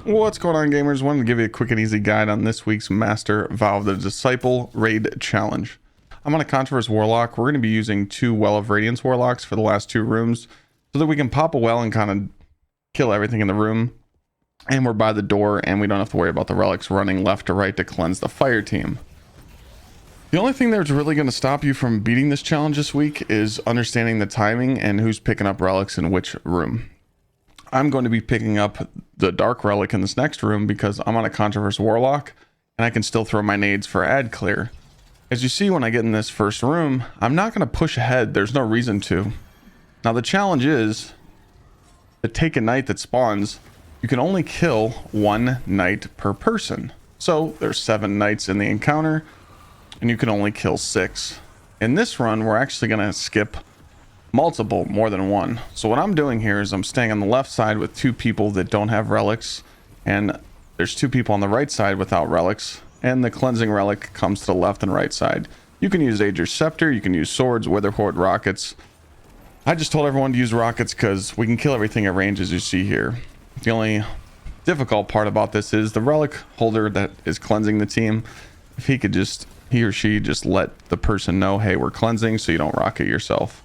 What's going on, gamers? Wanted to give you a quick and easy guide on this week's Master Vow the Disciple Raid Challenge. I'm on a Controversial Warlock. We're going to be using 2 Well of Radiance Warlocks for the last 2 rooms so that we can pop a well and kind of kill everything in the room. And we're by the door and we don't have to worry about the relics running left to right to cleanse the fire team. The only thing that's really going to stop you from beating this challenge this week is understanding the timing and who's picking up relics in which room. I'm going to be picking up the Dark Relic in this next room because I'm on a Controversial Warlock and I can still throw my nades for ad clear. As you see, when I get in this first room, I'm not going to push ahead. There's no reason to. Now the challenge is to take a knight that spawns. You can only kill 1 knight per person. So there's 7 knights in the encounter and you can only kill 6. In this run, we're actually going to skip multiple, more than 1. So what I'm doing here is I'm staying on the left side with 2 people that don't have relics, and there's 2 people on the right side without relics, and the cleansing relic comes to the left and right side. You can use Gsxrclyde Scepter, you can use swords, Witherhoard rockets. I just told everyone to use rockets because we can kill everything at range, as you see here. The only difficult part about this is the relic holder that is cleansing the team. If he or she just let the person know, hey, we're cleansing, so you don't rocket yourself.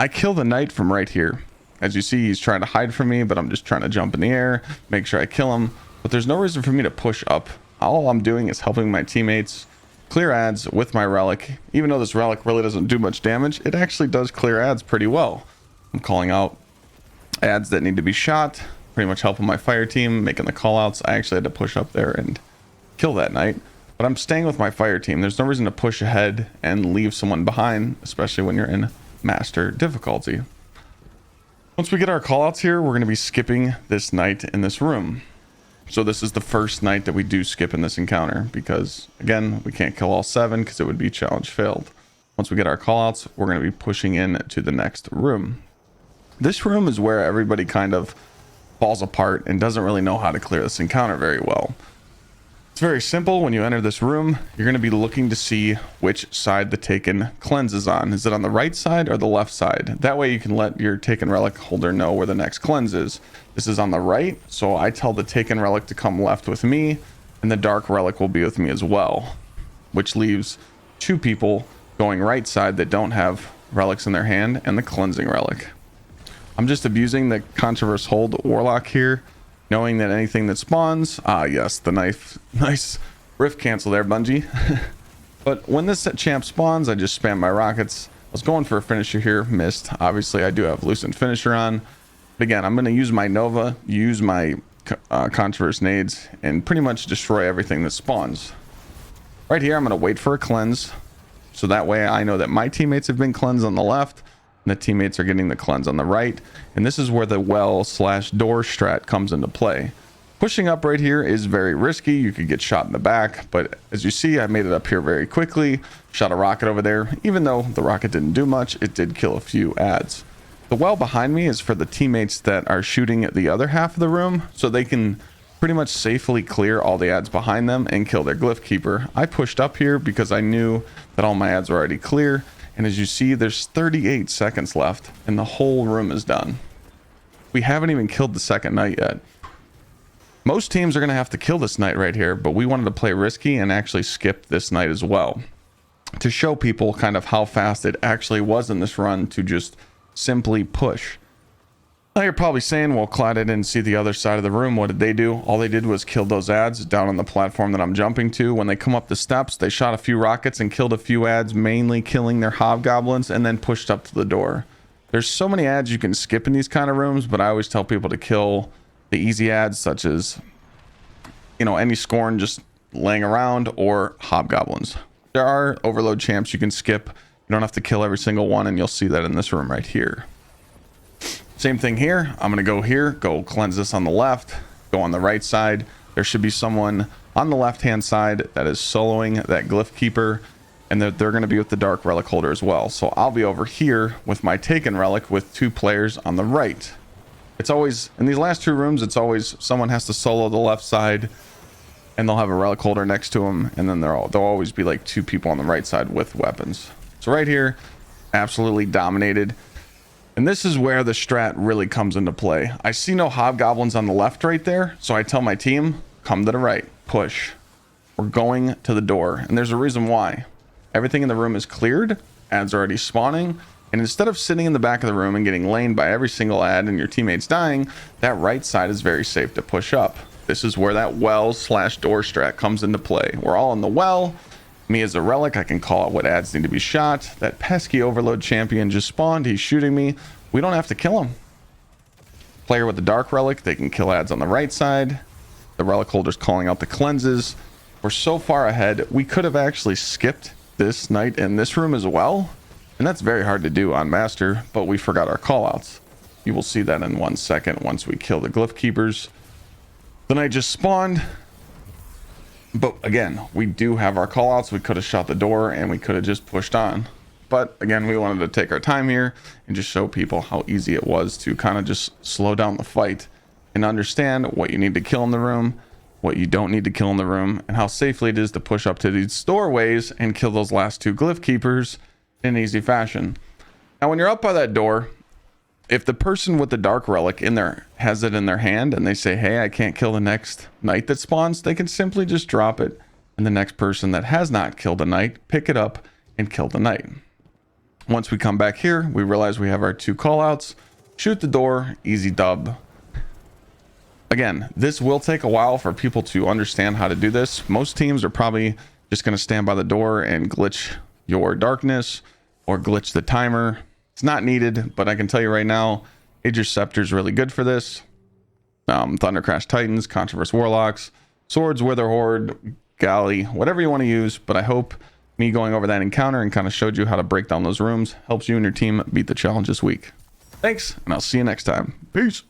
I kill the knight from right here. As you see, he's trying to hide from me, but I'm just trying to jump in the air, make sure I kill him. But there's no reason for me to push up. All I'm doing is helping my teammates clear ads with my relic. Even though this relic really doesn't do much damage, it actually does clear ads pretty well. I'm calling out ads that need to be shot, pretty much helping my fire team, making the call outs. I actually had to push up there and kill that knight. But I'm staying with my fire team. There's no reason to push ahead and leave someone behind, especially when you're in Master difficulty. Once we get our callouts here, we're going to be skipping this knight in this room. So this is the first knight that we do skip in this encounter because, again, we can't kill all 7 because it would be challenge failed. Once we get our callouts, we're going to be pushing in to the next room. This room is where everybody kind of falls apart and doesn't really know how to clear this encounter very well. It's very simple. When you enter this room, you're going to be looking to see which side the taken cleanse is on. Is it on the right side or the left side? That way you can let your taken relic holder know where the next cleanse is. This is on the right, so I tell the taken relic to come left with me, and the dark relic will be with me as well, which leaves 2 people going right side that don't have relics in their hand and the cleansing relic. I'm just abusing the Controversial Hold Warlock here, knowing that anything that spawns, yes, the nice rift cancel there, Bungie. But when this champ spawns, I just spam my rockets. I was going for a finisher here, missed. Obviously I do have Lucent Finisher on, but again, I'm going to use my Nova, use my Controversial nades, and pretty much destroy everything that spawns. Right here, I'm going to wait for a cleanse, so that way I know that my teammates have been cleansed on the left and the teammates are getting the cleanse on the right. And this is where the well/door strat comes into play. Pushing up right here is very risky. You could get shot in the back, but as you see, I made it up here very quickly, shot a rocket over there. Even though the rocket didn't do much, it did kill a few ads. The well behind me is for the teammates that are shooting at the other half of the room, so they can pretty much safely clear all the ads behind them and kill their glyph keeper. I pushed up here because I knew that all my ads were already clear. And as you see, there's 38 seconds left and the whole room is done. We haven't even killed the second knight yet. Most teams are going to have to kill this knight right here, but we wanted to play risky and actually skip this knight as well to show people kind of how fast it actually was in this run to just simply push. Now you're probably saying, well, Clyde, I didn't see the other side of the room. What did they do? All they did was kill those ads down on the platform that I'm jumping to. When they come up the steps, they shot a few rockets and killed a few ads, mainly killing their hobgoblins, and then pushed up to the door. There's so many ads you can skip in these kind of rooms, but I always tell people to kill the easy ads, such as, you know, any scorn just laying around or hobgoblins. There are overload champs you can skip. You don't have to kill every single one, and you'll see that in this room right here. Same thing here. I'm going to go here, go cleanse this on the left, go on the right side. There should be someone on the left hand side that is soloing that glyph keeper, and they're going to be with the dark relic holder as well. So I'll be over here with my taken relic with 2 players on the right. It's always in these last 2 rooms, it's always someone has to solo the left side and they'll have a relic holder next to them, and then there'll always be like 2 people on the right side with weapons. So right here, absolutely dominated. And this is where the strat really comes into play. I see no hobgoblins on the left right there, so I tell my team, come to the right, push. We're going to the door, and there's a reason why. Everything in the room is cleared, ads are already spawning, and instead of sitting in the back of the room and getting laned by every single ad and your teammates dying, that right side is very safe to push up. This is where that well/door strat comes into play. We're all in the well. Me as a relic, I can call out what ads need to be shot. That pesky overload champion just spawned. He's shooting me. We don't have to kill him. Player with the dark relic, they can kill ads on the right side. The relic holder's calling out the cleanses. We're so far ahead. We could have actually skipped this night in this room as well. And that's very hard to do on Master, but we forgot our callouts. You will see that in 1 second once we kill the glyph keepers. The night just spawned. But again, we do have our callouts. We could have shot the door and we could have just pushed on. But again, we wanted to take our time here and just show people how easy it was to kind of just slow down the fight and understand what you need to kill in the room, what you don't need to kill in the room, and how safely it is to push up to these doorways and kill those last 2 glyph keepers in easy fashion. Now, when you're up by that door, if the person with the dark relic in there has it in their hand and they say, hey, I can't kill the next knight that spawns, they can simply just drop it, and the next person that has not killed a knight, pick it up and kill the knight. Once we come back here, we realize we have our 2 callouts, shoot the door, easy dub. Again, this will take a while for people to understand how to do this. Most teams are probably just going to stand by the door and glitch your darkness or glitch the timer. It's not needed, but I can tell you right now, Gsxrclyde is really good for this. Thundercrash Titans, Controverse Warlocks, Swords, Wither Horde, Galley, whatever you want to use. But I hope me going over that encounter and kind of showed you how to break down those rooms helps you and your team beat the challenge this week. Thanks, and I'll see you next time. Peace.